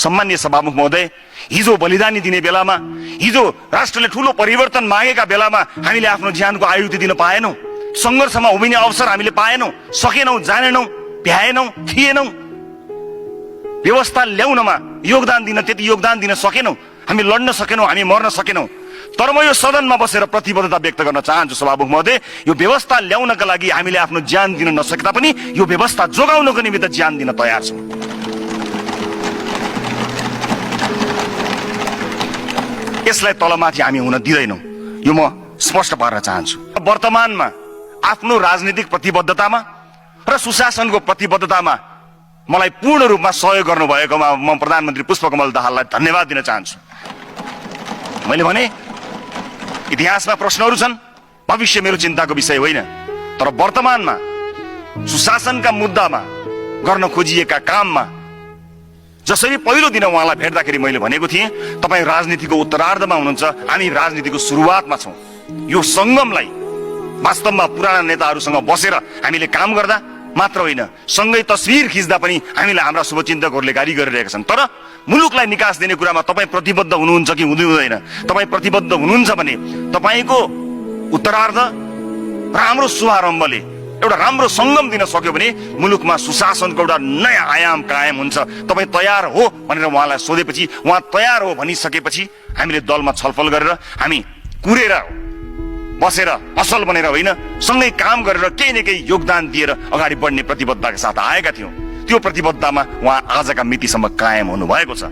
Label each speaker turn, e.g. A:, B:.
A: सम्माननीय सभामुख महोदय, हिजो बलिदानी दिने बेलामा, हिजो राष्ट्रले ठूलो परिवर्तन मागेका बेलामा हामीले आफ्नो ज्यानको आहुति दिन पाएनौं, संघर्षमा उभिने अवसर हामीले पाएनौं, सकेनौं, जानेनौं, भ्याएनौं, थिएनौं, व्यवस्था ल्याउनमा योगदान दिन त्यति योगदान दिन सकेनौं, हामी लड्न सकेनौं, हामी मर्न सकेनौं। तर म यो सदनमा बसेर प्रतिबद्धता व्यक्त गर्न चाहन्छु सभामुख महोदय, यो व्यवस्था ल्याउनका लागि हामीले आफ्नो ज्यान दिन नसक्दा पनि यो व्यवस्था जोगाउनको निमित्त ज्यान दिन तयार छौं। यसलाई तलमाथि हामी हुन दिँदैनौं, यो म स्पष्ट पार्न चाहन्छु। वर्तमानमा आफ्नो राजनीतिक प्रतिबद्धतामा र सुशासनको प्रतिबद्धतामा मलाई पूर्ण रूपमा सहयोग गर्नुभएकोमा म प्रधानमन्त्री पुष्पकमल दाहाललाई धन्यवाद दिन चाहन्छु। मैले भने इतिहासमा प्रश्नहरू छन्, भविष्य मेरो चिन्ताको विषय होइन, तर वर्तमानमा सुशासनका मुद्दामा गर्न खोजिएका काममा जसरी पहिलो दिन उहाँलाई भेट्दाखेरि मैले भनेको थिएँ, तपाईँ राजनीतिको उत्तरार्धमा हुनुहुन्छ, हामी राजनीतिको सुरुवातमा छौं। यो संगमलाई वास्तवमा पुराना नेताहरूसँग बसेर हामीले काम गर्दा मात्र होइन, सँगै तस्बिर खिच्दा पनि हामीलाई हाम्रा शुभचिन्तकहरूले गाली गरिरहेका छन्। तर मुलुकलाई निकास दिने कुरामा तपाईँ प्रतिबद्ध हुनुहुन्छ कि हुँदैन? तपाईँ प्रतिबद्ध हुनुहुन्छ भने तपाईको उत्तरार्ध र हाम्रो शुभारम्भले एउटा राम्रो संगम दिन सक्यो भने मुलुकमा सुशासनको एउटा नयाँ आयाम कायम हुन्छ। तपाईँ तयार हो भनेर उहाँलाई सोधेपछि उहाँ तयार हो भनिसकेपछि हामीले दलमा छलफल गरेर हामी कुरेर बसेर असल बनेर होइन, सँगै काम गरेर केही न केही योगदान दिएर अगाडि बढ्ने प्रतिबद्धताका साथ आएका थियौं। त्यो प्रतिबद्धतामा उहाँ आजका मितिसम्म कायम हुनुभएको छ।